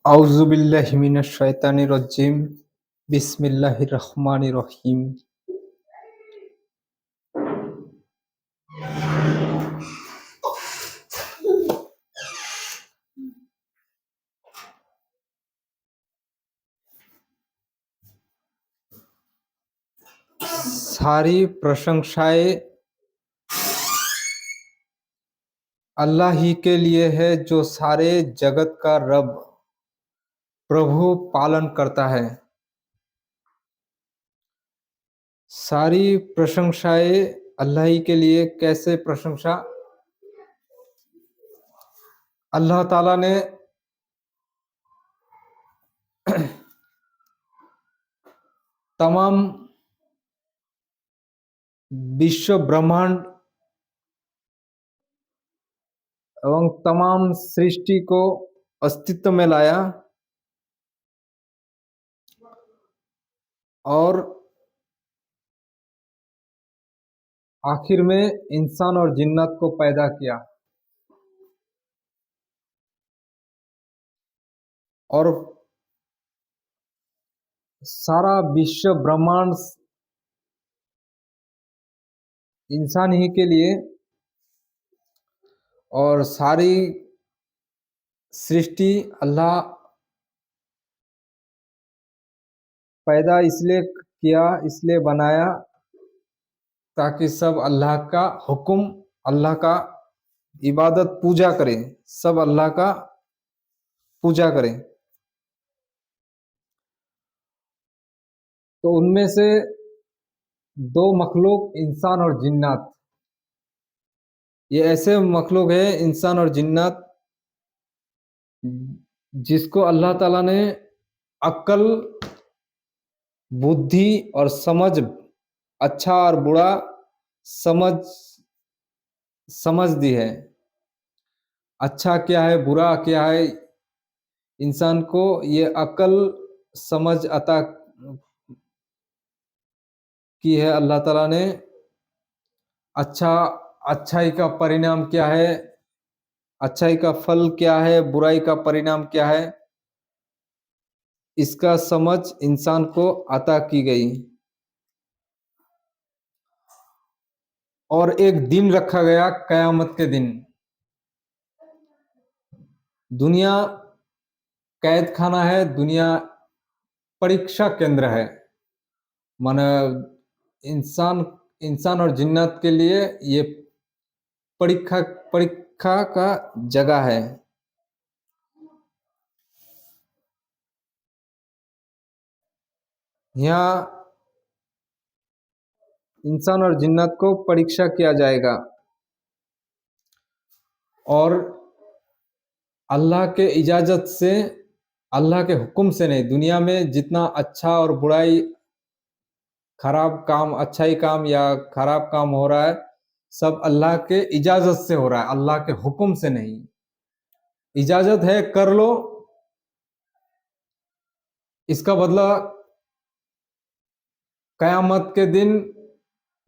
आउज़ुबिल्लाहि मिनश्शैतानिर्रजीम बिस्मिल्लाहिर्रहमानिर्रहीम। सारी प्रशंसाएं अल्लाह ही के लिए है जो सारे जगत का रब प्रभु पालन करता है। सारी प्रशंसाएं अल्लाह ही के लिए। कैसे प्रशंसा? अल्लाह ताला ने तमाम विश्व ब्रह्मांड एवं तमाम सृष्टि को अस्तित्व में लाया और आखिर में इंसान और जिन्नत को पैदा किया और सारा विश्व ब्रह्मांड इंसान ही के लिए और सारी सृष्टि अल्लाह पैदा इसलिए किया, इसलिए बनाया ताकि सब अल्लाह का हुक्म, अल्लाह का इबादत पूजा करें, सब अल्लाह का पूजा करें। तो उनमें से दो मखलूक इंसान और जिन्नात, ये ऐसे मखलूक है इंसान और जिन्नात जिसको अल्लाह ताला ने अक्ल, बुद्धि और समझ, अच्छा और बुरा समझ समझ दी है। अच्छा क्या है, बुरा क्या है, इंसान को ये अक्ल समझ अता की है अल्लाह ताला ने। अच्छा, अच्छाई का परिणाम क्या है, अच्छाई का फल क्या है, बुराई का परिणाम क्या है, इसका समझ इंसान को अता की गई। और एक दिन रखा गया, कयामत के दिन। दुनिया कैद खाना है, दुनिया परीक्षा केंद्र है। माने इंसान इंसान और जिन्नत के लिए ये परीक्षा परीक्षा का जगह है। यहाँ इंसान और जिन्नत को परीक्षा किया जाएगा और अल्लाह के इजाजत से, अल्लाह के हुक्म से नहीं। दुनिया में जितना अच्छा और बुराई, खराब काम, अच्छाई काम या खराब काम हो रहा है, सब अल्लाह के इजाजत से हो रहा है, अल्लाह के हुक्म से नहीं। इजाजत है कर लो, इसका बदला कयामत के दिन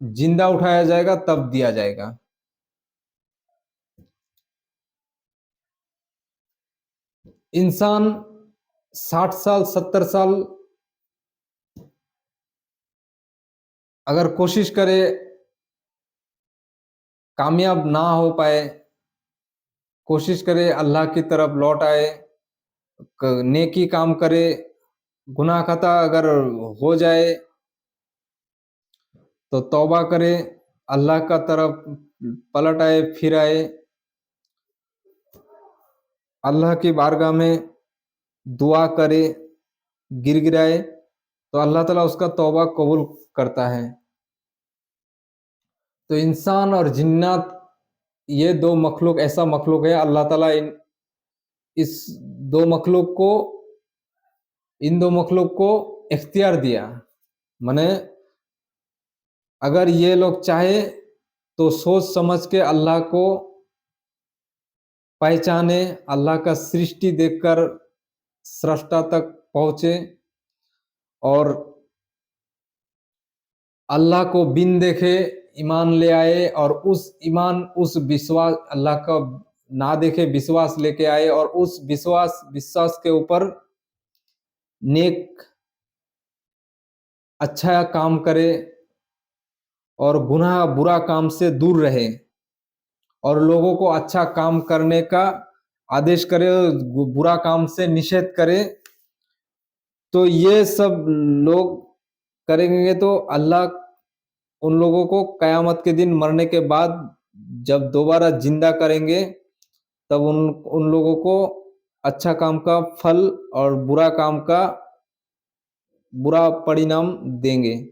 जिंदा उठाया जाएगा, तब दिया जाएगा। इंसान 60 साल 70 साल अगर कोशिश करे, कामयाब ना हो पाए, कोशिश करे अल्लाह की तरफ लौट आए, नेकी काम करे, गुनाह खता अगर हो जाए तो तौबा करे, अल्लाह का तरफ पलट आए, फिर आए, अल्लाह की बारगाह में दुआ करे, गिड़गिड़ाए, तो अल्लाह ताला उसका तौबा कबूल करता है। तो इंसान और जिन्नात, ये दो मखलूक ऐसा मखलूक है, अल्लाह ताला इस दो मखलूक को इन दो मखलूक को इख्तियार दिया। माने अगर ये लोग चाहे तो सोच समझ के अल्लाह को पहचाने, अल्लाह का सृष्टि देखकर सृष्टा तक पहुंचे और अल्लाह को बिन देखे ईमान ले आए और उस ईमान, उस विश्वास, अल्लाह का ना देखे विश्वास लेके आए और उस विश्वास के ऊपर नेक अच्छा काम करे और गुनाह बुरा काम से दूर रहे और लोगों को अच्छा काम करने का आदेश करे, बुरा काम से निषेध करे। तो ये सब लोग करेंगे तो अल्लाह उन लोगों को कयामत के दिन मरने के बाद जब दोबारा जिंदा करेंगे, तब उन लोगों को अच्छा काम का फल और बुरा काम का बुरा परिणाम देंगे।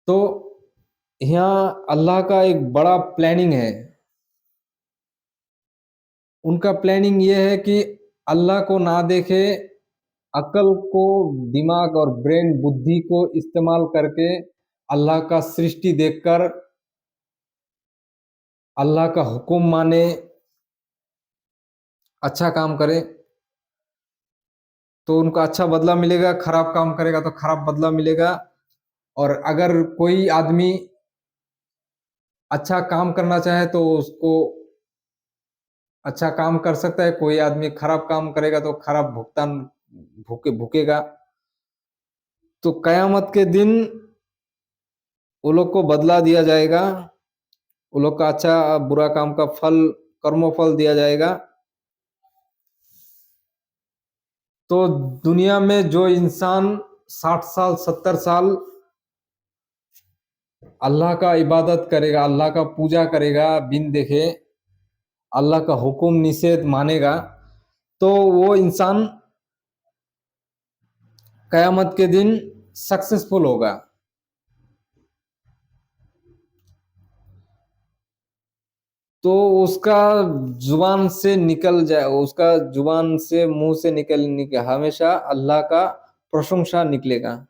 तो यहाँ अल्लाह का एक बड़ा प्लानिंग है। उनका प्लानिंग ये है कि अल्लाह को ना देखे, अकल को, दिमाग और ब्रेन बुद्धि को इस्तेमाल करके अल्लाह का सृष्टि देखकर अल्लाह का हुक्म माने, अच्छा काम करे तो उनका अच्छा बदला मिलेगा, खराब काम करेगा तो खराब बदला मिलेगा। और अगर कोई आदमी अच्छा काम करना चाहे तो उसको अच्छा काम कर सकता है, कोई आदमी खराब काम करेगा तो खराब भुगतान भुगेगा। तो कयामत के दिन वो लोग को बदला दिया जाएगा, वो लोग का अच्छा बुरा काम का फल, कर्मफल दिया जाएगा। तो दुनिया में जो इंसान 60 साल 70 साल अल्लाह का इबादत करेगा, अल्लाह का पूजा करेगा बिन देखे, अल्लाह का हुक्म निषेध मानेगा, तो वो इंसान कयामत के दिन सक्सेसफुल होगा। तो उसका जुबान से निकल जाए, उसका जुबान से मुंह से निकलने के हमेशा अल्लाह का प्रशंसा निकलेगा।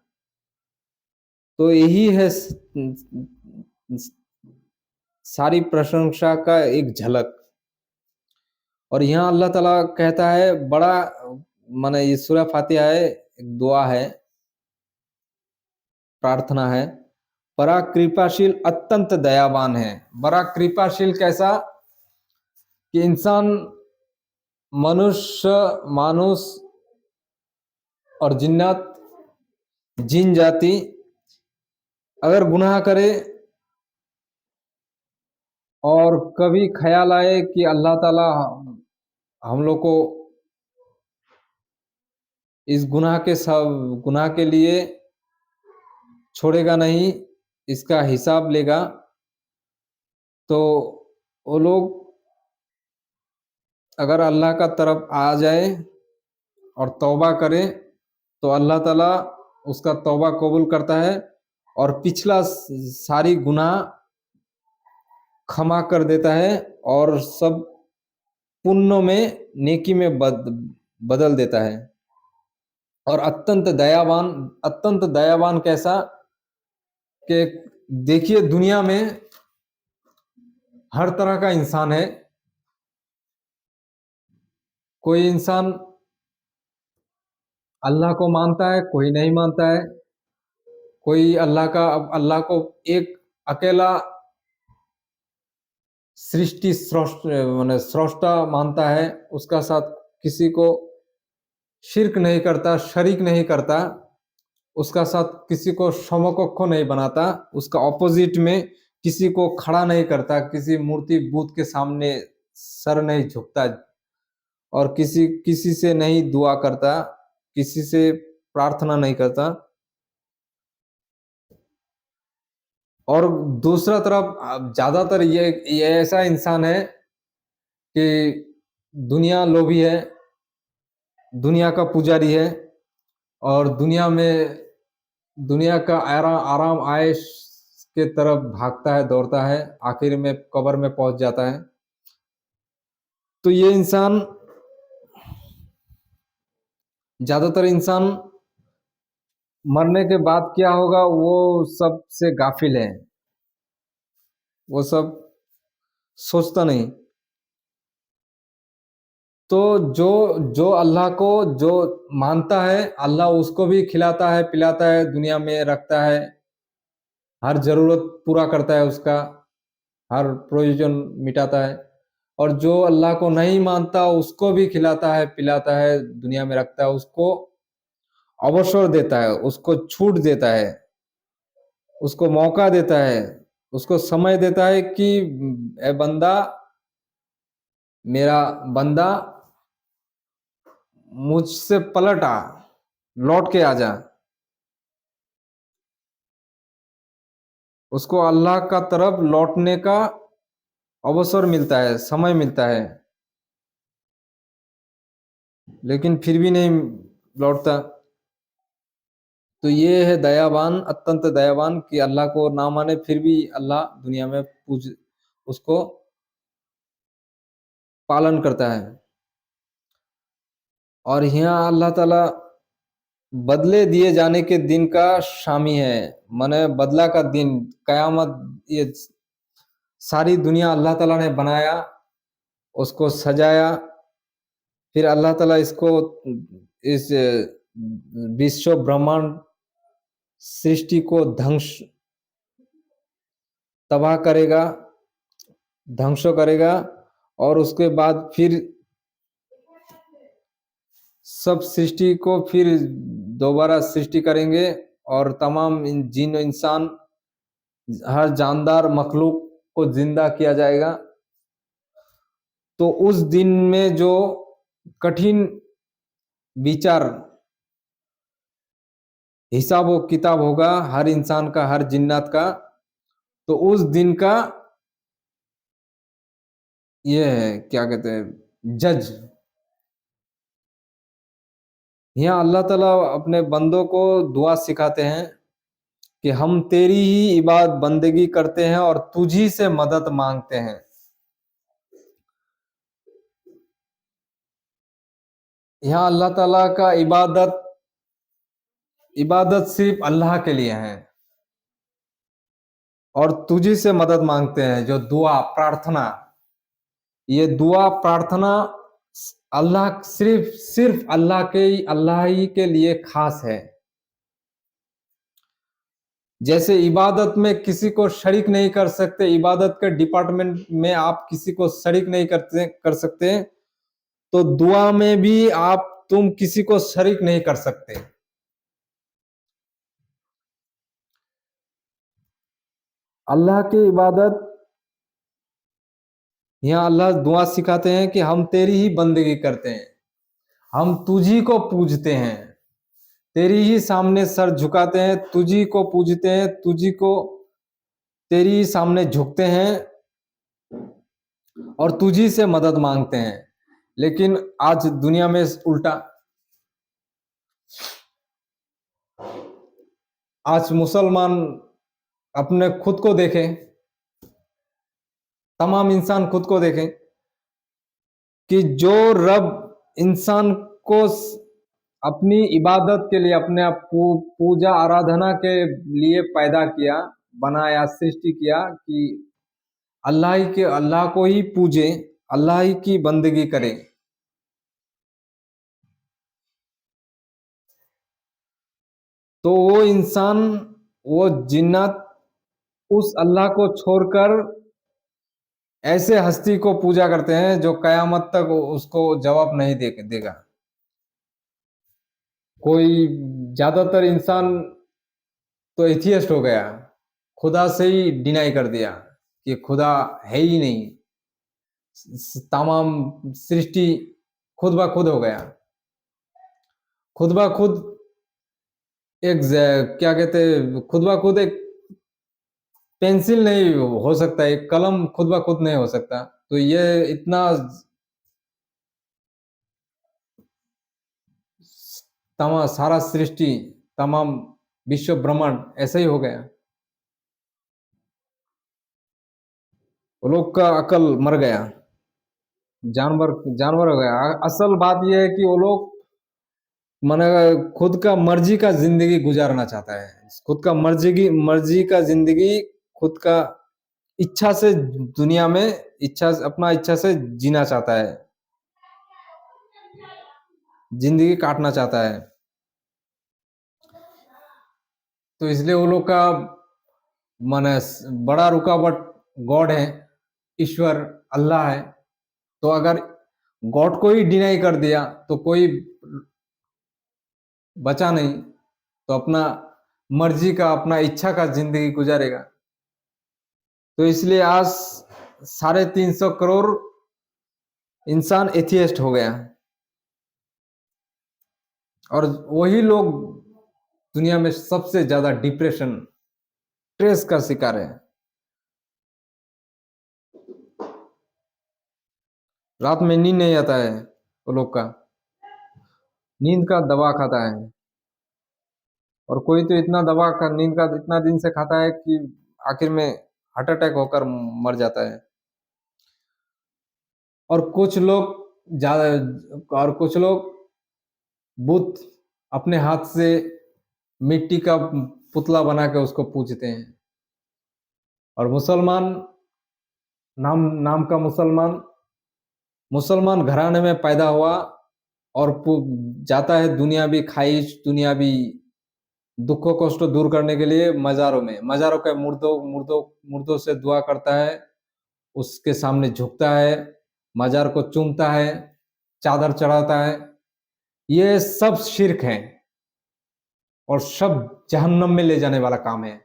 तो यही है सारी प्रशंसा का एक झलक। और यहाँ अल्लाह ताला कहता है, बड़ा माने ये सूरह फातिहा है, एक दुआ है, प्रार्थना है, बड़ा कृपाशील अत्यंत दयावान है। बड़ा कृपाशील कैसा कि इंसान, मनुष्य, मानुष और जिन्नात, जिन जाति अगर गुनाह करे और कभी ख्याल आए कि अल्लाह ताला हम लोग को इस गुनाह के लिए छोड़ेगा नहीं, इसका हिसाब लेगा, तो वो लोग अगर अल्लाह का तरफ आ जाए और तौबा करे तो अल्लाह ताला उसका तौबा कबूल करता है और पिछला सारी गुनाह क्षमा कर देता है और सब पुण्यों में, नेकी में बदल देता है। और अत्यंत दयावान कैसा कि देखिए दुनिया में हर तरह का इंसान है। कोई इंसान अल्लाह को मानता है, कोई नहीं मानता है। कोई अल्लाह को एक अकेला सृष्टि स्रष्टा मानता है, उसका साथ किसी को शिर्क नहीं करता, शरीक नहीं करता, उसका साथ किसी को समकक्ष नहीं बनाता, उसका ऑपोजिट में किसी को खड़ा नहीं करता, किसी मूर्ति बुत के सामने सर नहीं झुकता और किसी से नहीं दुआ करता, किसी से प्रार्थना नहीं करता। और दूसरा तरफ ज्यादातर ये ऐसा इंसान है कि दुनिया लोभी है, दुनिया का पुजारी है और दुनिया का आराम आयश के तरफ भागता है, दौड़ता है, आखिर में कब्र में पहुंच जाता है। तो ये इंसान, ज्यादातर इंसान मरने के बाद क्या होगा वो सब से गाफिल है, वो सब सोचता नहीं। तो जो जो अल्लाह को जो मानता है, अल्लाह उसको भी खिलाता है, पिलाता है, दुनिया में रखता है, हर जरूरत पूरा करता है उसका, हर प्रयोजन मिटाता है, और जो अल्लाह को नहीं मानता उसको भी खिलाता है, पिलाता है, दुनिया में रखता है, उसको अवसर देता है, उसको छूट देता है, उसको मौका देता है, उसको समय देता है कि ए बंदा, मेरा बंदा, मुझसे पलट आ, लौट के आ जा। उसको अल्लाह का तरफ लौटने का अवसर मिलता है, समय मिलता है, लेकिन फिर भी नहीं लौटता। तो ये है दयावान, अत्यंत दयावान, कि अल्लाह को ना माने फिर भी अल्लाह दुनिया में पूज उसको पालन करता है। और यहाँ अल्लाह ताला बदले दिए जाने के दिन का शामी है, माने बदला का दिन, कयामत। ये सारी दुनिया अल्लाह ताला ने बनाया, उसको सजाया, फिर अल्लाह ताला इसको, इस विश्व ब्रह्मांड सृष्टि को ध्वंस, तबाह करेगा, ध्वंस करेगा, और उसके बाद फिर सब सृष्टि को फिर दोबारा सृष्टि करेंगे, और तमाम जिन इंसान, हर जानदार मखलूक को जिंदा किया जाएगा। तो उस दिन में जो कठिन विचार, हिसाब व किताब होगा हर इंसान का, हर जिन्नात का, तो उस दिन का ये है, क्या कहते हैं, जज। यहाँ अल्लाह ताला अपने बंदों को दुआ सिखाते हैं कि हम तेरी ही इबादत बंदगी करते हैं और तुझी से मदद मांगते हैं। यहाँ अल्लाह ताला का इबादत सिर्फ अल्लाह के लिए है, और तुझी से मदद मांगते हैं। जो दुआ प्रार्थना, ये दुआ प्रार्थना अल्लाह, सिर्फ सिर्फ अल्लाह ही के लिए खास है। जैसे इबादत में किसी को शरीक नहीं कर सकते, इबादत के डिपार्टमेंट में आप किसी को शरीक नहीं कर सकते, तो दुआ में भी तुम किसी को शरीक नहीं कर सकते। अल्लाह की इबादत, यहाँ अल्लाह दुआ सिखाते हैं कि हम तेरी ही बंदगी करते हैं, हम तुझी को पूजते हैं, तेरी ही सामने सर झुकाते हैं, तुझी को पूजते हैं, तुझी को, तेरी ही सामने झुकते हैं, और तुझी से मदद मांगते हैं। लेकिन आज दुनिया में उल्टा, आज मुसलमान अपने खुद को देखें, तमाम इंसान खुद को देखें, कि जो रब इंसान को अपनी इबादत के लिए, अपने आप पूजा आराधना के लिए पैदा किया, बनाया, सृष्टि किया, कि अल्लाह को ही पूजे, अल्लाह ही की बंदगी करे, तो वो इंसान, वो जिन्नत उस अल्लाह को छोड़कर ऐसे हस्ती को पूजा करते हैं जो कयामत तक उसको जवाब नहीं देगा। कोई, ज्यादातर इंसान तो एथियस्ट हो गया, खुदा से ही डिनाई कर दिया कि खुदा है ही नहीं, तमाम सृष्टि खुद ब खुद हो गया। खुद ब खुद एक क्या कहते हैं, खुद ब खुद एक पेंसिल नहीं हो सकता, एक कलम खुद ब खुद नहीं हो सकता। तो ये इतना तमाम सारा सृष्टि, तमाम विश्व ब्रह्मांड ऐसा ही हो गया। वो लोग का अकल मर गया, जानवर जानवर हो गया। असल बात यह है कि वो लोग माने खुद का मर्जी का जिंदगी गुजारना चाहता है, खुद का मर्जी का जिंदगी, खुद का इच्छा से दुनिया में, अपना इच्छा से जीना चाहता है, जिंदगी काटना चाहता है। तो इसलिए वो लोग का माने बड़ा रुकावट गॉड है, ईश्वर अल्लाह है। तो अगर गॉड को ही डिनाई कर दिया तो कोई बचा नहीं, तो अपना मर्जी का, अपना इच्छा का जिंदगी गुजारेगा। तो इसलिए आज 350 करोड़ इंसान एथियस्ट हो गया है, और वही लोग दुनिया में सबसे ज्यादा डिप्रेशन, स्ट्रेस का शिकार है। रात में नींद नहीं आता है वो लोग का, नींद का दवा खाता है। और कोई तो इतना दवा का, नींद का इतना दिन से खाता है कि आखिर में हार्ट अटैक होकर मर जाता है। और कुछ लोग ज्यादा, और कुछ लोग बुत अपने हाथ से मिट्टी का पुतला बना के उसको पूजते हैं। और मुसलमान, नाम नाम का मुसलमान, मुसलमान घराने में पैदा हुआ और जाता है दुनियावी ख्वाहिश, दुनियावी दुखों कष्ट दूर करने के लिए मजारों में, मजारों के मुर्दों से दुआ करता है, उसके सामने झुकता है, मजार को चूमता है, चादर चढ़ाता है। ये सब शिर्क है और सब जहन्नम में ले जाने वाला काम है।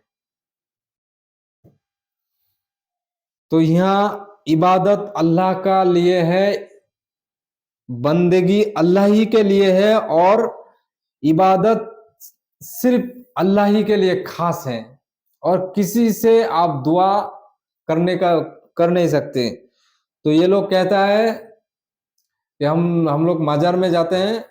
तो यहाँ इबादत अल्लाह का लिए है, बंदगी अल्लाह ही के लिए है, और इबादत सिर्फ अल्लाह ही के लिए खास है, और किसी से आप दुआ करने का कर नहीं सकते। तो ये लोग कहता है कि हम लोग मजार में जाते हैं,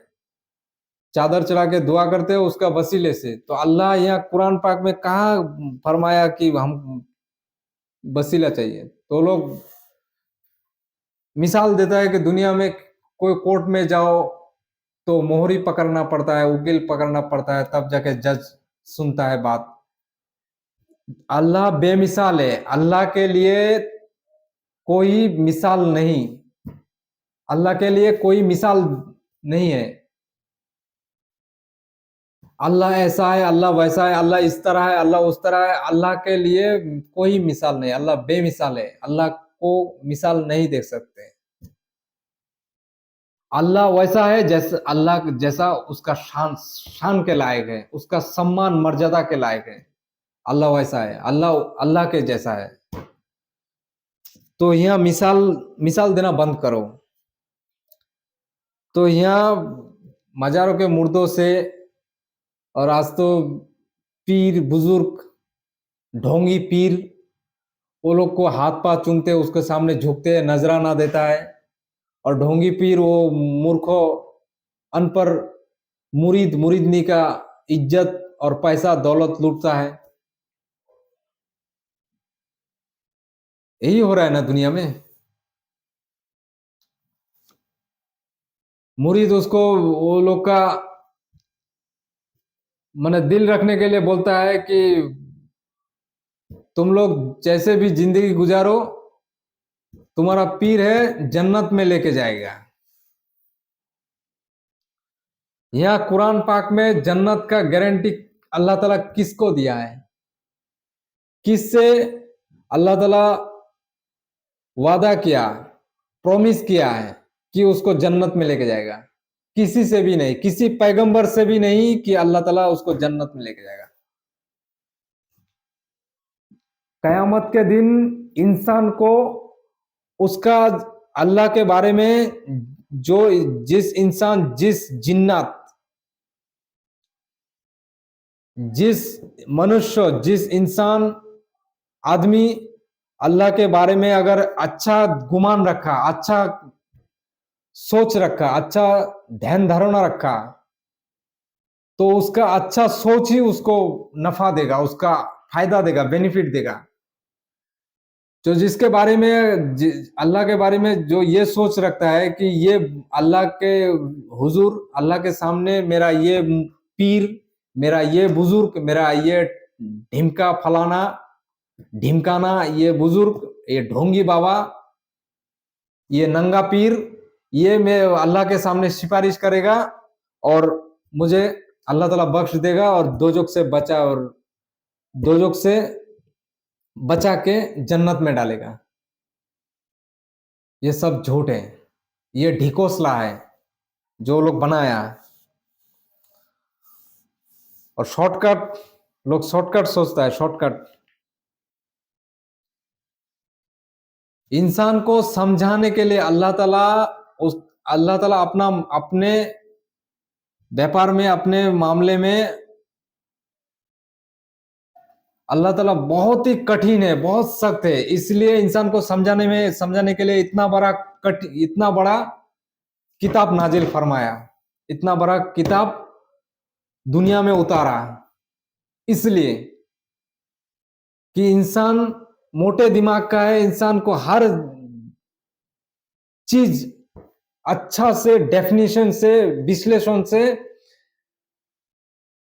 चादर चढ़ा के दुआ करते हैं उसका वसीले से। तो अल्लाह यहाँ कुरान पाक में कहाँ फरमाया कि हम वसीला चाहिए? तो लोग मिसाल देता है कि दुनिया में कोई कोर्ट में जाओ तो मोहरी पकड़ना पड़ता है, वकील पकड़ना पड़ता है, तब जाके जज सुनता है बात। अल्लाह बेमिसाल है, अल्लाह के लिए कोई मिसाल नहीं, अल्लाह के लिए कोई मिसाल नहीं है। अल्लाह ऐसा है, अल्लाह वैसा है, अल्लाह इस तरह है, अल्लाह उस तरह है, अल्लाह के लिए कोई मिसाल नहीं, अल्लाह बेमिसाल है, अल्लाह को मिसाल नहीं देख सकते। अल्लाह वैसा है जैसे, अल्लाह जैसा उसका शान शान के लायक है, उसका सम्मान मर्यादा के लायक है, अल्लाह वैसा है, अल्लाह अल्लाह के जैसा है। तो यहाँ मिसाल मिसाल देना बंद करो। तो यहाँ मजारों के मुर्दों से, और आज तो पीर बुजुर्ग, ढोंगी पीर, वो लोग को हाथ पांव चूमते, उसके सामने झुकते, नजराना देता है। और ढोंगी पीर वो मूर्खों, अनपढ़ मुरीद मुरीदनी का इज्जत और पैसा दौलत लूटता है। यही हो रहा है ना दुनिया में। मुरीद उसको, वो लोग का मन दिल रखने के लिए बोलता है कि तुम लोग जैसे भी जिंदगी गुजारो, तुम्हारा पीर है जन्नत में लेके जाएगा। यहाँ कुरान पाक में जन्नत का गारंटी अल्लाह ताला किसको दिया है? किससे अल्लाह ताला वादा किया, प्रॉमिस किया है कि उसको जन्नत में लेके जाएगा? किसी से भी नहीं, किसी पैगंबर से भी नहीं कि अल्लाह ताला उसको जन्नत में लेके जाएगा। कयामत के दिन इंसान को उसका, अल्लाह के बारे में जो, जिस इंसान, जिस जिन्नात, जिस मनुष्य, जिस इंसान, आदमी अल्लाह के बारे में अगर अच्छा गुमान रखा, अच्छा सोच रखा, अच्छा ध्यान धारणा रखा, तो उसका अच्छा सोच ही उसको नफा देगा, उसका फायदा देगा, बेनिफिट देगा। जो जिसके बारे में, अल्लाह के बारे में जो ये सोच रखता है कि ये अल्लाह के हुजूर, अल्लाह के सामने मेरा ये पीर, मेरा ये बुजुर्ग, मेरा ये ढिमका फलाना ढिमकाना, ये बुजुर्ग, ये ढोंगी बाबा, ये नंगा पीर, ये मैं अल्लाह के सामने सिफारिश करेगा और मुझे अल्लाह ताला बख्श देगा और दोजख से बचा, और दोजख से बचा के जन्नत में डालेगा। ये सब झूठ है, ये ढिकोसला है जो लोग बनाया है। और शॉर्टकट, लोग शॉर्टकट सोचता है, शॉर्टकट। इंसान को समझाने के लिए उस अल्लाह ताला अपना अपने व्यापार में, अपने मामले में अल्लाह ताला बहुत ही कठिन है, बहुत सख्त है। इसलिए इंसान को समझाने के लिए इतना बड़ा किताब नाजिल फरमाया, इतना बड़ा किताब दुनिया में उतारा, इसलिए कि इंसान मोटे दिमाग का है। इंसान को हर चीज अच्छा से, डेफिनेशन से, विश्लेषण से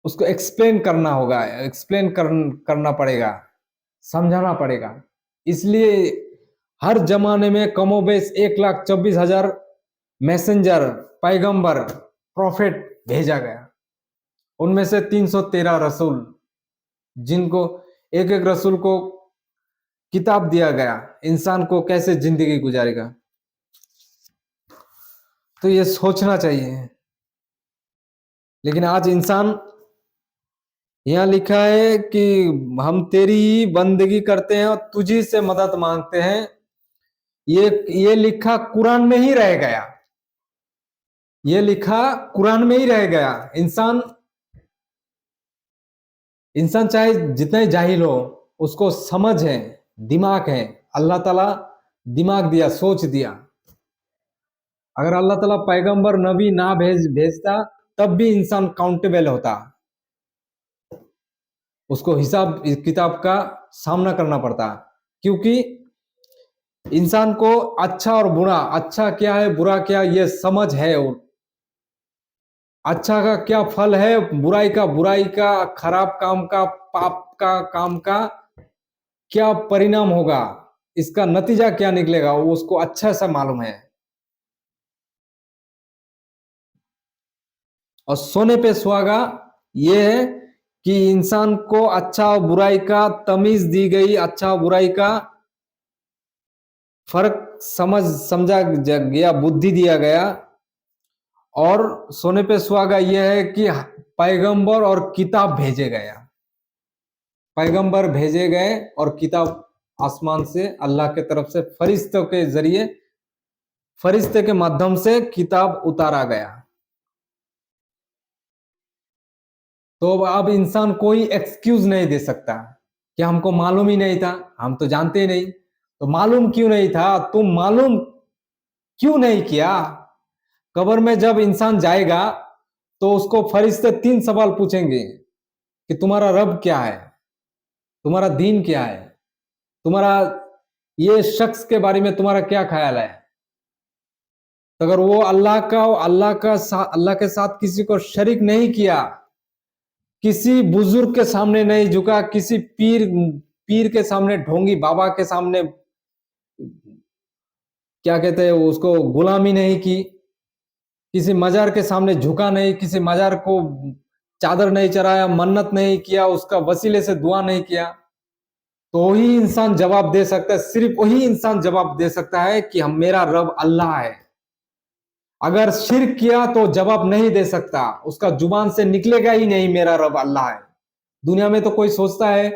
उसको एक्सप्लेन करना होगा, करना पड़ेगा, समझाना पड़ेगा। इसलिए हर जमाने में कमोबेश 1,24,000 मैसेंजर, पैगंबर, प्रॉफिट भेजा गया। उनमें से 313 रसूल, जिनको एक एक रसूल को किताब दिया गया, इंसान को कैसे जिंदगी गुजारेगा। तो ये सोचना चाहिए। लेकिन आज इंसान, यहाँ लिखा है कि हम तेरी ही बंदगी करते हैं और तुझी से मदद मांगते हैं। ये लिखा कुरान में ही रह गया, ये लिखा कुरान में ही रह गया। इंसान इंसान चाहे जितना ही जाहिल हो, उसको समझ है, दिमाग है। अल्लाह ताला दिमाग दिया, सोच दिया। अगर अल्लाह ताला पैगंबर नबी ना भेजता तब भी इंसान काउंटेबल होता, उसको हिसाब किताब का सामना करना पड़ता। क्योंकि इंसान को अच्छा और बुरा, अच्छा क्या है बुरा क्या, ये समझ है। और अच्छा का क्या फल है, बुराई का, खराब काम का, पाप का काम का क्या परिणाम होगा, इसका नतीजा क्या निकलेगा, वो उसको अच्छा सा मालूम है। और सोने पे सुहागा ये है कि इंसान को अच्छा और बुराई का तमीज दी गई, अच्छा और बुराई का फर्क समझा गया, बुद्धि दिया गया। और सोने पे सुहागा यह है कि पैगंबर और किताब भेजे गया, पैगंबर भेजे गए और किताब आसमान से, अल्लाह के तरफ से फरिश्तों के जरिए, फरिश्ते के माध्यम से किताब उतारा गया। तो अब इंसान कोई एक्सक्यूज नहीं दे सकता कि हमको मालूम ही नहीं था, हम तो जानते ही नहीं। तो मालूम क्यों नहीं था, तुम मालूम क्यों नहीं किया? कब्र में जब इंसान जाएगा तो उसको फरिश्ते 3 सवाल पूछेंगे कि तुम्हारा रब क्या है, तुम्हारा दीन क्या है, तुम्हारा ये शख्स के बारे में तुम्हारा क्या ख्याल है। तो अगर वो अल्लाह के साथ किसी को शरीक नहीं किया, किसी बुजुर्ग के सामने नहीं झुका, किसी पीर के सामने, ढोंगी बाबा के सामने क्या कहते हैं उसको, गुलामी नहीं की, किसी मजार के सामने झुका नहीं, किसी मजार को चादर नहीं चढ़ाया, मन्नत नहीं किया, उसका वसीले से दुआ नहीं किया, तो वही इंसान जवाब दे सकता है। सिर्फ वही इंसान जवाब दे सकता है कि हम, मेरा रब अल्लाह है। अगर शिर्क किया तो जवाब नहीं दे सकता, उसका जुबान से निकलेगा ही नहीं मेरा रब अल्लाह है। दुनिया में तो कोई सोचता है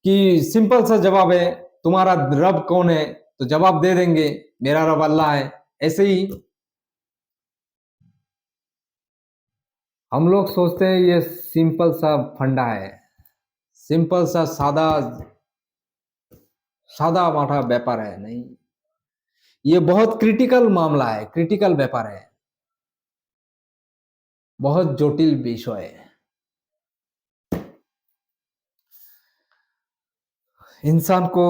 कि सिंपल सा जवाब है, तुम्हारा रब कौन है, तो जवाब दे देंगे मेरा रब अल्लाह है। ऐसे ही हम लोग सोचते हैं ये सिंपल सा फंडा है, सिंपल सा सादा सादा माठा व्यापार है। नहीं, ये बहुत क्रिटिकल मामला है, क्रिटिकल व्यापार है, बहुत जटिल विषय है। इंसान को,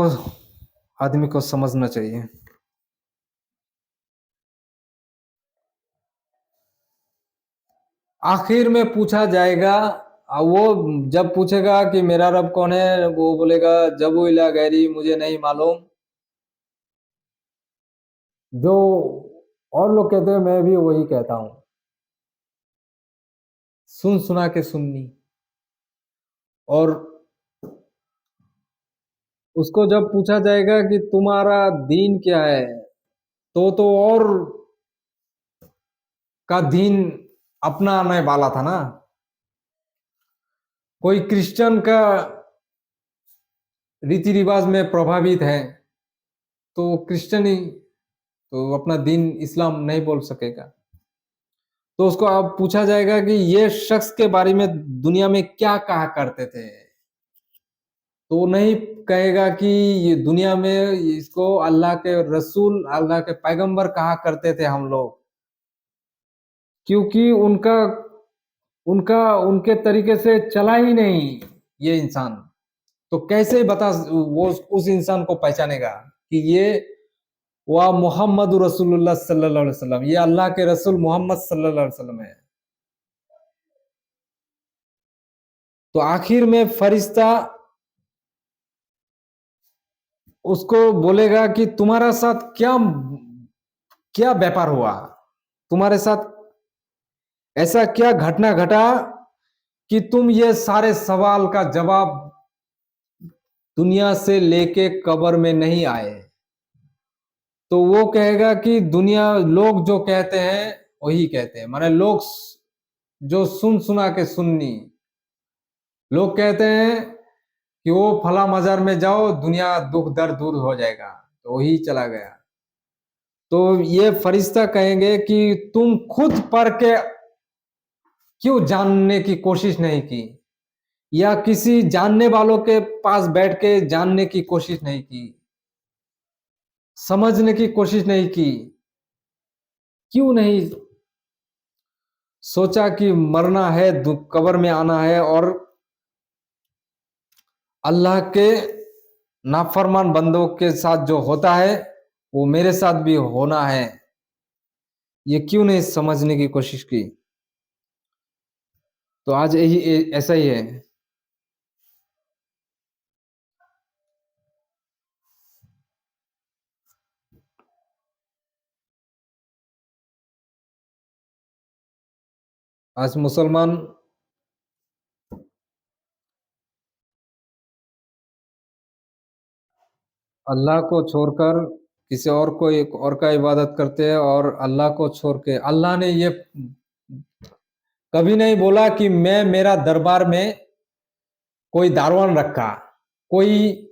आदमी को समझना चाहिए। आखिर में पूछा जाएगा, वो जब पूछेगा कि मेरा रब कौन है, वो बोलेगा जबू इला गैरी, मुझे नहीं मालूम। जो और लोग कहते हैं मैं भी वही कहता हूं, सुन सुना के सुन्नी। और उसको जब पूछा जाएगा कि तुम्हारा दीन क्या है, तो और का दीन अपनाने वाला था ना। कोई क्रिश्चियन का रीति रिवाज में प्रभावित है तो क्रिश्चियन ही तो अपना दीन इस्लाम नहीं बोल सकेगा। तो उसको अब पूछा जाएगा कि ये शख्स के बारे में दुनिया में क्या कहा करते थे, तो वो नहीं कहेगा कि ये दुनिया में इसको अल्लाह के रसूल, अल्लाह के पैगंबर कहा करते थे हम लोग, क्योंकि उनका उनका उनके तरीके से चला ही नहीं ये इंसान। तो कैसे बता वो उस इंसान को पहचानेगा कि ये वह मोहम्मद रसूलुल्लाह सल्लल्लाहु अलैहि वसल्लम, ये अल्लाह के रसूल मोहम्मद सल्लल्लाहु अलैहि वसल्लम है। तो आखिर में फरिश्ता उसको बोलेगा कि तुम्हारा साथ क्या क्या व्यापार हुआ, तुम्हारे साथ ऐसा क्या घटना घटा कि तुम ये सारे सवाल का जवाब दुनिया से लेके कब्र में नहीं आए। तो वो कहेगा कि दुनिया लोग जो कहते हैं वही कहते हैं, माने लोग जो सुन सुना के सुन्नी, लोग कहते हैं कि वो फला मजार में जाओ दुनिया दुख दर्द दूर हो जाएगा, तो वही चला गया। तो ये फरिश्ता कहेंगे कि तुम खुद पढ़ के क्यों जानने की कोशिश नहीं की, या किसी जानने वालों के पास बैठ के जानने की कोशिश नहीं की, समझने की कोशिश नहीं की, क्यों नहीं सोचा कि मरना है, कब्र में आना है और अल्लाह के नाफरमान बंदों के साथ जो होता है वो मेरे साथ भी होना है, ये क्यों नहीं समझने की कोशिश की। तो आज यही ऐसा ही है। आज मुसलमान अल्लाह को छोड़कर किसी और को एक और का इबादत करते हैं, और अल्लाह को छोड़ के अल्लाह ने ये कभी नहीं बोला कि मैं मेरा दरबार में कोई दारोगान रखा, कोई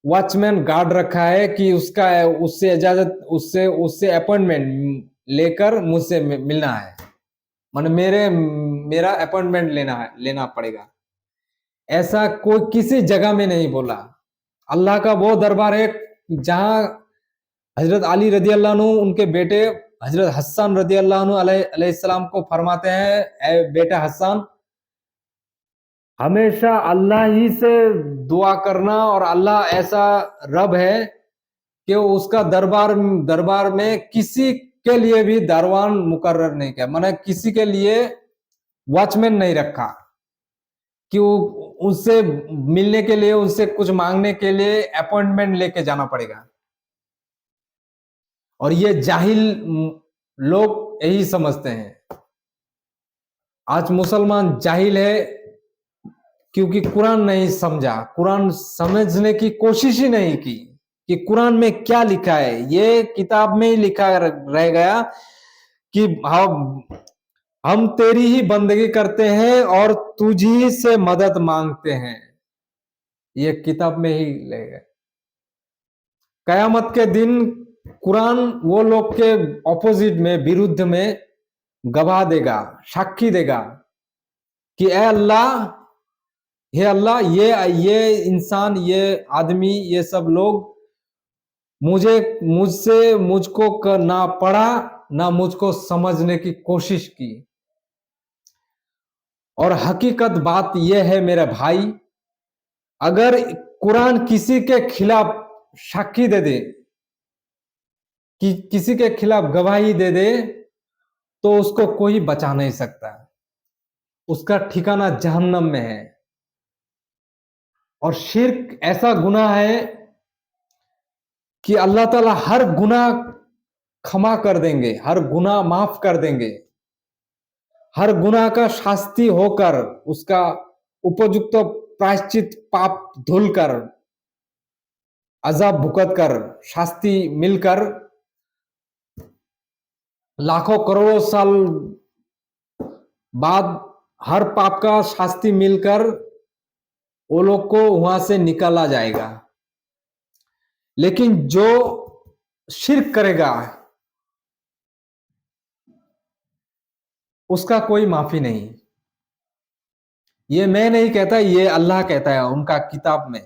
वॉचमैन गार्ड रखा है कि उसका उससे इजाजत उससे उससे अपॉइंटमेंट लेकर मुझसे मिलना है, माने मेरा अपॉइंटमेंट लेना पड़ेगा। ऐसा कोई किसी जगह में नहीं बोला। अल्लाह का वो दरबार है जहां हजरत अली रदी अल्लाह अन्हु उनके बेटे हजरत हसन रदी अल्लाह अन्हु अलैहिस्सलाम को फरमाते हैं, ए बेटा हसन, हमेशा अल्लाह ही से दुआ करना, और अल्लाह ऐसा रब है कि उसका दरबार में किसी के लिए भी दरवान मुकर्रर नहीं किया, माने किसी के लिए वॉचमैन नहीं रखा कि वो उससे मिलने के लिए, उससे कुछ मांगने के लिए अपॉइंटमेंट लेके जाना पड़ेगा। और ये जाहिल लोग यही समझते हैं। आज मुसलमान जाहिल है क्योंकि कुरान नहीं समझा, कुरान समझने की कोशिश ही नहीं की कि कुरान में क्या लिखा है। ये किताब में ही लिखा रह गया कि हम तेरी ही बंदगी करते हैं और तुझी से मदद मांगते हैं, ये किताब में ही ले गए। कयामत के दिन कुरान वो लोग के ऑपोजिट में, विरुद्ध में गवाह देगा, साक्षी देगा कि ए अल्लाह, हे अल्लाह, ये इंसान, ये आदमी, ये सब लोग मुझको ना पढ़ा ना मुझको समझने की कोशिश की। और हकीकत बात यह है मेरे भाई, अगर कुरान किसी के खिलाफ साक्षी दे दे, कि किसी के खिलाफ गवाही दे दे, तो उसको कोई बचा नहीं सकता, उसका ठिकाना जहन्नम में है। और शिर्क ऐसा गुनाह है कि अल्लाह ताला हर गुनाह क्षमा कर देंगे, हर गुनाह माफ कर देंगे, हर गुनाह का शास्ति होकर उसका उपयुक्त प्रायश्चित पाप धुलकर अजाब भुगत कर, शास्ति मिलकर, लाखों करोड़ों साल बाद हर पाप का शास्ति मिलकर वो लोग को वहां से निकाला जाएगा। लेकिन जो शिर्क करेगा उसका कोई माफी नहीं। ये मैं नहीं कहता, ये अल्लाह कहता है उनका किताब में।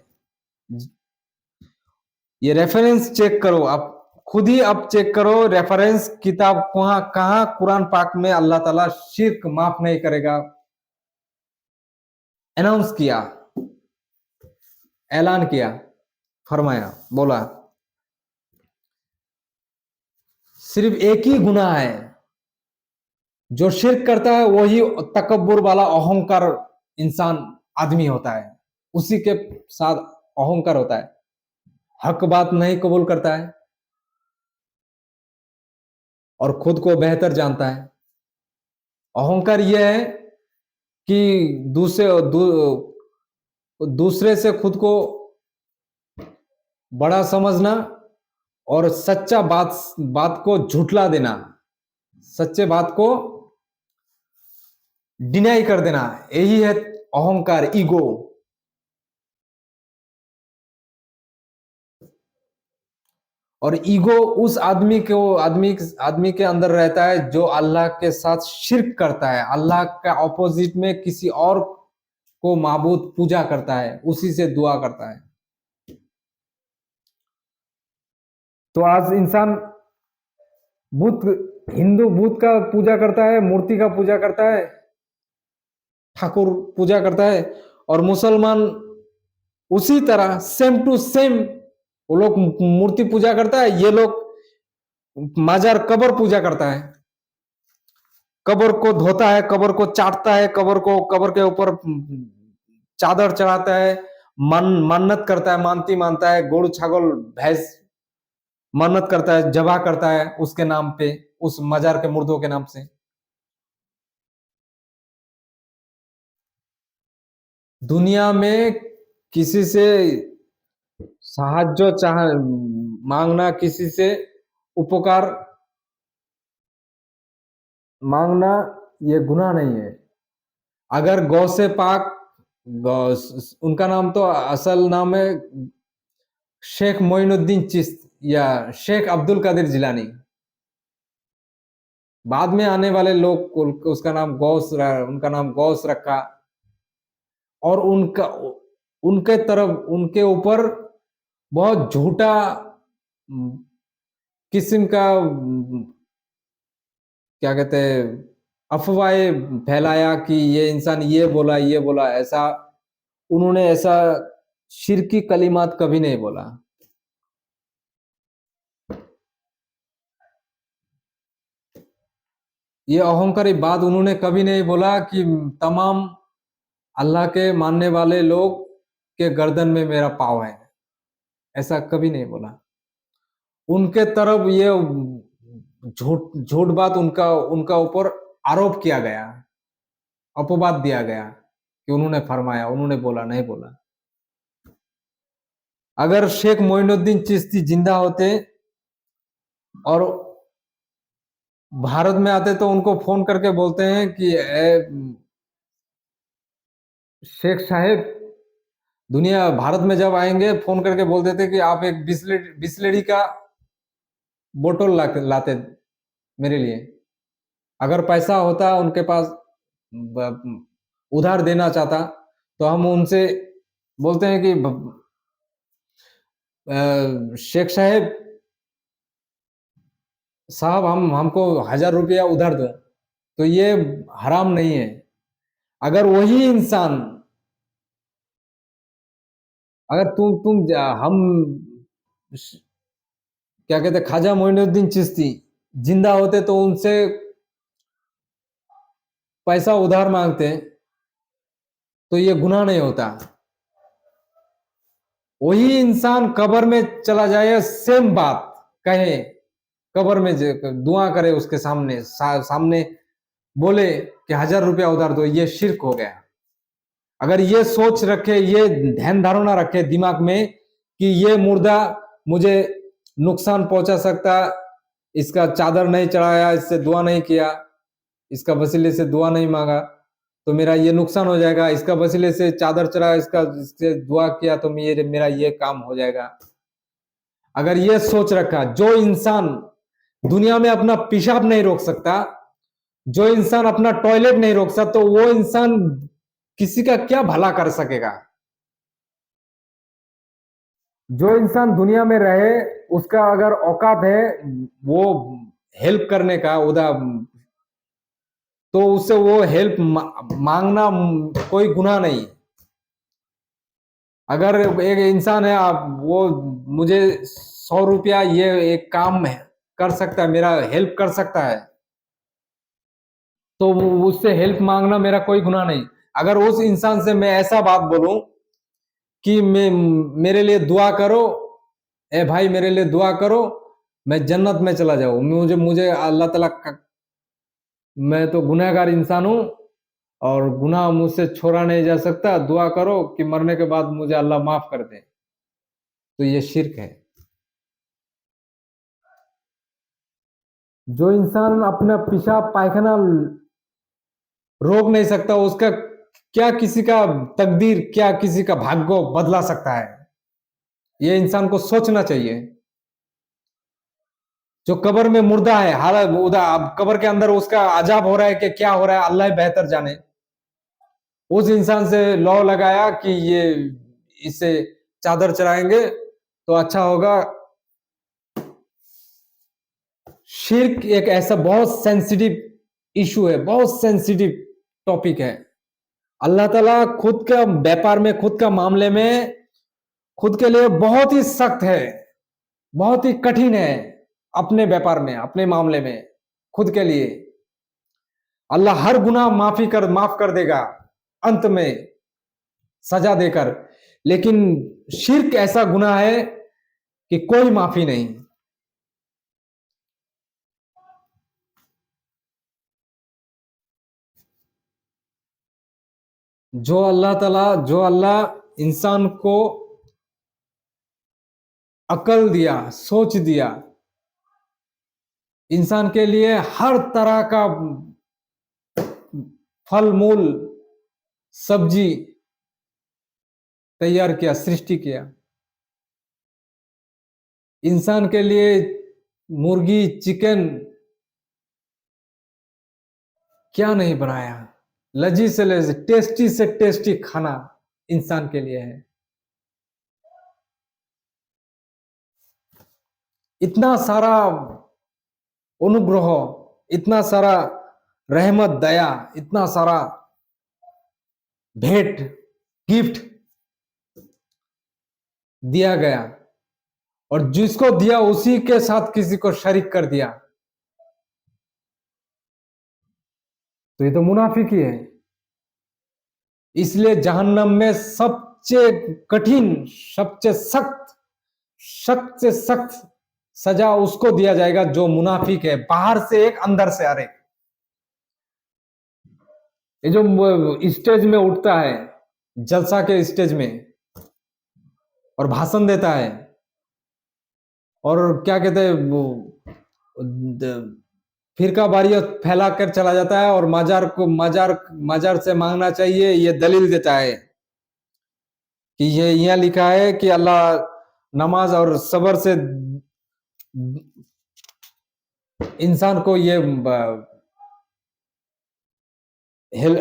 ये रेफरेंस चेक करो, आप खुद ही अब चेक करो रेफरेंस किताब कहां कुरान पाक में अल्लाह ताला शिर्क माफ नहीं करेगा अनाउंस किया, ऐलान किया, फरमाया, बोला। सिर्फ एक ही गुनाह है, जो शिर्क करता है वही तकब्बुर वाला अहंकार इंसान आदमी होता है, उसी के साथ अहंकार होता है, हक बात नहीं कबूल करता है और खुद को बेहतर जानता है। अहंकार यह है कि दूसरे से खुद को बड़ा समझना और सच्चा बात को झुठला देना, सच्चे बात को डिनाई कर देना, यही है अहंकार, ईगो। और ईगो उस आदमी के अंदर रहता है जो अल्लाह के साथ शिर्क करता है, अल्लाह का ऑपोजिट में किसी और को माबूद पूजा करता है, उसी से दुआ करता है। तो आज इंसान हिंदू बुत का पूजा करता है, मूर्ति का पूजा करता है, ठाकुर पूजा करता है, और मुसलमान उसी तरह सेम टू सेम वो लोग मूर्ति पूजा करता है, ये लोग माजार कब्र पूजा करता है, कब्र को धोता है, कब्र को चाटता है, कब्र के ऊपर चादर चढ़ाता है, मन्नत करता है, मानती मानता है, गोरु छागल भैंस मन्नत करता है, जबा करता है उसके नाम पे, उस मजार के मुर्दों के नाम से। दुनिया में किसी से साहाज्य मांगना, किसी से उपकार मांगना, ये गुनाह नहीं है। अगर गौ से पाक, उनका नाम तो असल नाम है शेख मोइनुद्दीन चिश्ती या शेख अब्दुल कादिर जिलानी, बाद में आने वाले लोग उसका नाम उनका नाम गौस रखा, और उनके ऊपर बहुत झूठा किस्म का क्या कहते हैं अफवाहें फैलाया कि ये इंसान ये बोला, ऐसा उन्होंने ऐसा शिरकी कलिमात कभी नहीं बोला। ये अहंकारी बात उन्होंने कभी नहीं बोला कि तमाम अल्लाह के मानने वाले लोग के गर्दन में मेरा पाँव है, ऐसा कभी नहीं बोला। उनके तरफ ये झूठ बात उनका ऊपर आरोप किया गया, अपवाद दिया गया कि उन्होंने फरमाया, उन्होंने बोला, नहीं बोला। अगर शेख मोइनुद्दीन चिश्ती जिंदा होते और भारत में आते तो उनको फोन करके बोलते हैं कि शेख साहेब, भारत में जब आएंगे फोन करके बोल देते कि आप एक बिस्लेरी का बोतल लाते मेरे लिए। अगर पैसा होता उनके पास, उधार देना चाहता, तो हम उनसे बोलते हैं कि शेख साहब हमको 1000 रुपया उधार दो, तो ये हराम नहीं है। अगर वही इंसान, अगर हम क्या कहते ख्वाजा मोइनुद्दीन चिश्ती जिंदा होते तो उनसे पैसा उधार मांगते तो ये गुनाह नहीं होता। वही इंसान कब्र में चला जाए, सेम बात कहे, कब्र में दुआ करे उसके सामने बोले कि 1000 रुपया उधार दो, ये शिर्क हो गया। अगर ये सोच रखे, ये ध्यान धारणा रखे दिमाग में कि ये मुर्दा मुझे नुकसान पहुंचा सकता, इसका चादर नहीं चढ़ाया, इससे दुआ नहीं किया, इसका वसीले से दुआ नहीं मांगा तो मेरा ये नुकसान हो जाएगा, इसका वसीले से चादर चढ़ाया, इससे दुआ किया तो मेरा ये काम हो जाएगा। अगर ये सोच रखा, जो इंसान दुनिया में अपना पेशाब नहीं रोक सकता, जो इंसान अपना टॉयलेट नहीं रोक सकता, तो वो इंसान किसी का क्या भला कर सकेगा। जो इंसान दुनिया में रहे उसका अगर औकात है वो हेल्प करने का उदा, तो उससे वो हेल्प मांगना कोई गुनाह नहीं। अगर एक इंसान है, आप वो मुझे 100 रुपया ये एक काम है कर सकता है, मेरा हेल्प कर सकता है, तो उससे हेल्प मांगना मेरा कोई गुनाह नहीं। अगर उस इंसान से मैं ऐसा बात बोलूं कि मेरे लिए दुआ करो, ए भाई मेरे लिए दुआ करो, मैं जन्नत में चला जाऊं, मुझे मुझे अल्लाह ताला मैं तो गुनहगार इंसान हूं और गुनाह मुझसे छोड़ा नहीं जा सकता, दुआ करो कि मरने के बाद मुझे अल्लाह माफ कर दे, तो ये शिर्क है। जो इंसान अपना पेशाब पायखाना रोक नहीं सकता, उसका क्या किसी का तकदीर, क्या किसी का भाग्य बदला सकता है, ये इंसान को सोचना चाहिए। जो कब्र में मुर्दा है, हालत उदा, अब कब्र के अंदर उसका अजाब हो रहा है कि क्या हो रहा है अल्लाह ही बेहतर जाने, उस इंसान से लौ लगाया कि ये इसे चादर चढ़ाएंगे तो अच्छा होगा। शिर्क एक ऐसा बहुत सेंसिटिव इशू है, बहुत सेंसिटिव टॉपिक है। अल्लाह ताला खुद का व्यापार में, खुद का मामले में खुद के लिए बहुत ही सख्त है, बहुत ही कठिन है। अपने व्यापार में, अपने मामले में खुद के लिए अल्लाह हर गुनाह माफ कर देगा अंत में सजा देकर, लेकिन शिर्क ऐसा गुनाह है कि कोई माफी नहीं। जो अल्लाह इंसान को अकल दिया, सोच दिया, इंसान के लिए हर तरह का फल मूल सब्जी तैयार किया, सृष्टि किया, इंसान के लिए मुर्गी, चिकन क्या नहीं बनाया, लजीज से लजीज, टेस्टी से टेस्टी खाना इंसान के लिए है। इतना सारा अनुग्रह, इतना सारा रहमत, दया, इतना सारा भेंट, गिफ्ट दिया गया, और जिसको दिया उसी के साथ किसी को शरीक कर दिया, तो ये तो मुनाफिकी है। इसलिए जहन्नम में सबसे कठिन, सबसे सख्त, सख्त से सख्त सजा उसको दिया जाएगा जो मुनाफिक है, बाहर से एक अंदर से अरे। ये जो स्टेज में उठता है, जलसा के स्टेज में, और भाषण देता है, और क्या कहते हैं वो फिरका वारियत फैला कर चला जाता है, और मजार से मांगना चाहिए, ये दलील देता है कि ये यहाँ लिखा है कि अल्लाह नमाज और सबर से इंसान को ये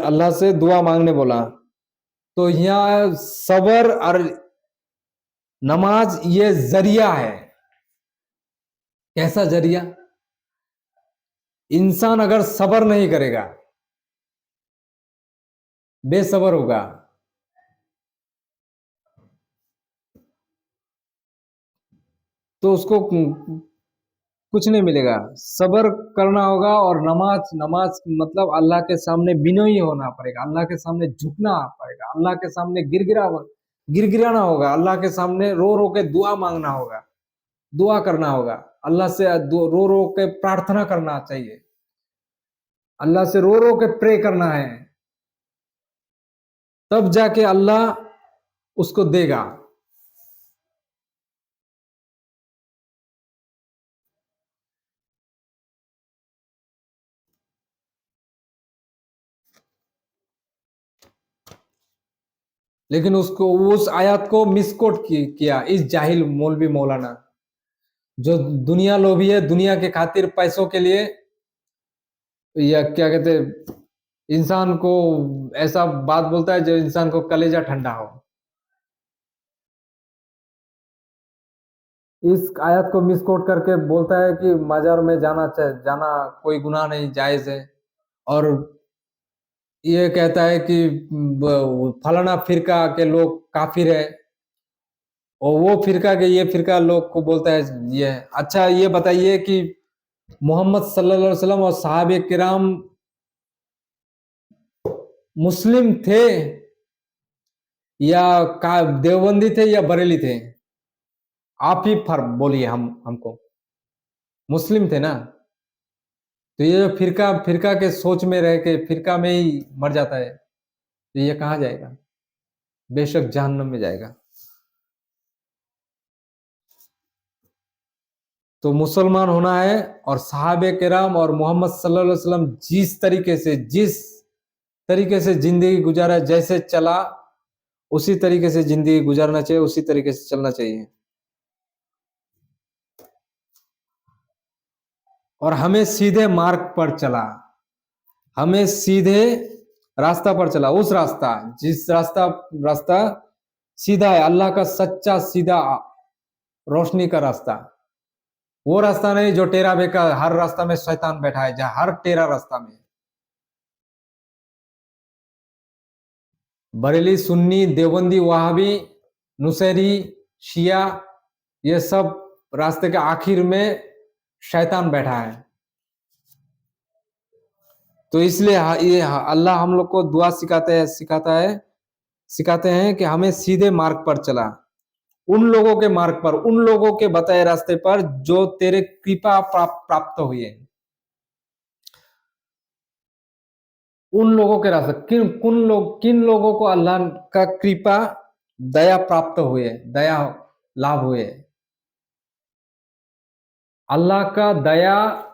अल्लाह से दुआ मांगने बोला, तो यहाँ सबर और नमाज ये जरिया है। कैसा जरिया? इंसान अगर सबर नहीं करेगा, बेसबर होगा, तो उसको कुछ नहीं मिलेगा। सबर करना होगा, और नमाज, नमाज मतलब अल्लाह के सामने विनयी होना पड़ेगा, अल्लाह के सामने झुकना पड़ेगा, अल्लाह के सामने गिरगिराना होगा, अल्लाह के सामने रो रो के दुआ मांगना होगा, दुआ करना होगा, अल्लाह से रो रो के प्रार्थना करना चाहिए, अल्लाह से रो रो के प्रे करना है, तब जाके अल्लाह उसको देगा। लेकिन उसको उस आयत को मिसकोट किया इस जाहिल मौलवी मौलाना, जो दुनिया लोभी है, दुनिया के खातिर पैसों के लिए, या क्या कहते हैं, इंसान को ऐसा बात बोलता है जो इंसान को कलेजा ठंडा हो। इस आयत को मिसकोट करके बोलता है कि मजार में जाना कोई गुनाह नहीं, जायज है। और ये कहता है कि फलाना फिरका के लोग काफिर है, और वो फिरका के ये फिरका लोग को बोलता है ये है। अच्छा ये बताइए कि मोहम्मद सल्लल्लाहु अलैहि वसल्लम और सहाबे किराम मुस्लिम थे या का देवबंदी थे या बरेली थे? आप ही फर्क बोलिए, हमको। मुस्लिम थे ना? तो ये जो फिरका फिरका के सोच में रह के फिरका में ही मर जाता है, तो ये कहाँ जाएगा? बेशक जहन्नम में जाएगा। तो मुसलमान होना है, और सहाबे किराम और मोहम्मद सल्लल्लाहु अलैहि वसल्लम जिस तरीके से जिंदगी गुजारा, जैसे चला उसी तरीके से जिंदगी गुजारना चाहिए, उसी तरीके से चलना चाहिए। और हमें सीधे मार्ग पर चला, हमें सीधे रास्ता पर चला, उस रास्ता जिस रास्ता रास्ता सीधा है, अल्लाह का सच्चा सीधा रोशनी का रास्ता। वो रास्ता नहीं जो टेरा बेका, हर रास्ता में शैतान बैठा है, जहां हर टेरा रास्ता में बरेली, सुन्नी, देवबंदी, वहाबी, नुसैरी, शिया, ये सब रास्ते के आखिर में शैतान बैठा है। तो इसलिए ये अल्लाह हम लोग को दुआ सिखाते हैं कि हमें सीधे मार्ग पर चला, उन लोगों के मार्ग पर, उन लोगों के बताए रास्ते पर जो तेरे कृपा प्राप्त हुई है। उन लोगों के रास्ते, किन लोगों को अल्लाह का कृपा दया प्राप्त हुए, दया लाभ हुए। अल्लाह का दया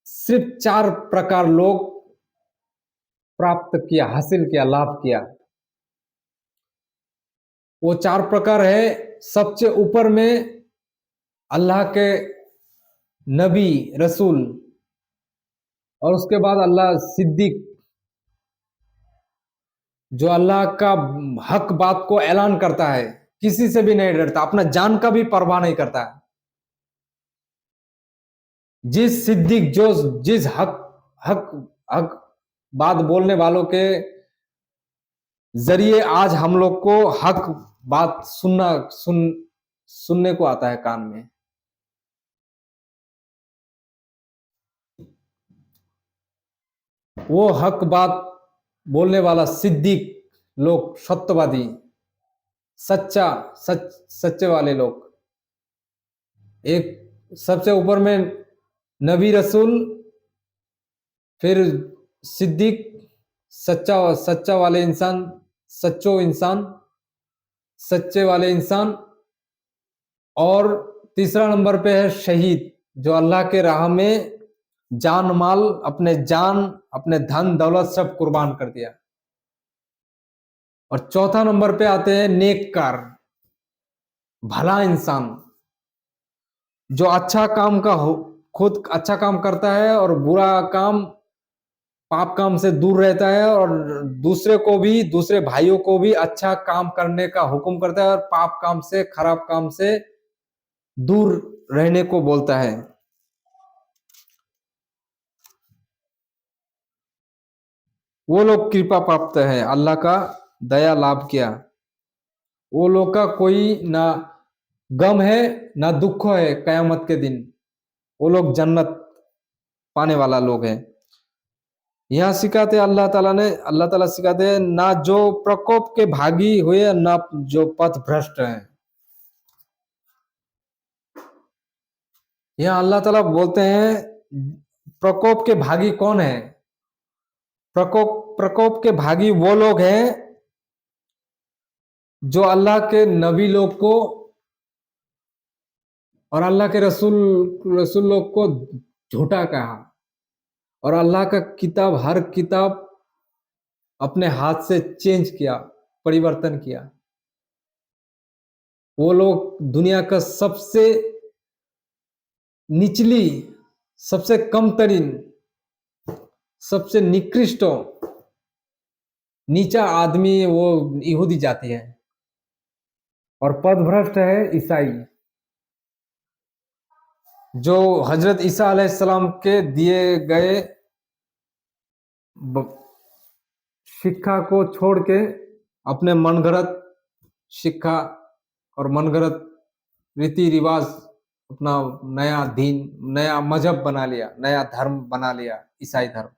सिर्फ 4 प्रकार लोग प्राप्त किया, हासिल किया, लाभ किया। वो 4 प्रकार है। सबसे ऊपर में अल्लाह के नबी रसूल, और उसके बाद अल्लाह सिद्दीक, जो अल्लाह का हक बात को ऐलान करता है, किसी से भी नहीं डरता, अपना जान का भी परवाह नहीं करता है। जिस सिद्दीक, जो जिस हक हक हक बात बोलने वालों के जरिए आज हम लोग को हक बात सुनने को आता है कान में। वो हक बात बोलने वाला सिद्दीक लोग, सत्यवादी, सच्चे वाले लोग, एक सबसे ऊपर में नबी रसूल, फिर सिद्दीक, सच्चा सच्चा वाले इंसान, सच्चो इंसान, सच्चे वाले इंसान, और तीसरा नंबर पे है शहीद, जो अल्लाह के राह में जान माल, अपने धन दौलत सब कुर्बान कर दिया। और चौथा नंबर पे आते हैं नेककार, भला इंसान, जो अच्छा काम का खुद अच्छा काम करता है और बुरा काम, पाप काम से दूर रहता है, और दूसरे को भी, दूसरे भाइयों को भी अच्छा काम करने का हुक्म करता है, और पाप काम से, खराब काम से दूर रहने को बोलता है। वो लोग कृपा प्राप्त है, अल्लाह का दया लाभ किया। वो लोग का कोई ना गम है ना दुख है कयामत के दिन, वो लोग जन्नत पाने वाला लोग हैं। यहाँ सिखाते अल्लाह ताला सिखाते हैं, ना जो प्रकोप के भागी हुए, ना जो पथ भ्रष्ट हैं। यहाँ अल्लाह ताला बोलते हैं प्रकोप के भागी कौन है? प्रकोप के भागी वो लोग हैं जो अल्लाह के नबी लोग को और अल्लाह के रसूल लोग को झूठा कहा, और अल्लाह का किताब, हर किताब अपने हाथ से चेंज किया, परिवर्तन किया। वो लोग दुनिया का सबसे निचली, सबसे कम तरीन, सबसे निकृष्ट, नीचा आदमी वो यहूदी जाति है, और पदभ्रष्ट है ईसाई, जो हजरत ईसा अलैहिस्सलाम के दिए गए शिक्षा को छोड़ के अपने मनगढ़ंत शिक्षा और मनगढ़ंत रीति रिवाज, अपना नया दीन, नया मजहब बना लिया, नया धर्म बना लिया, ईसाई धर्म।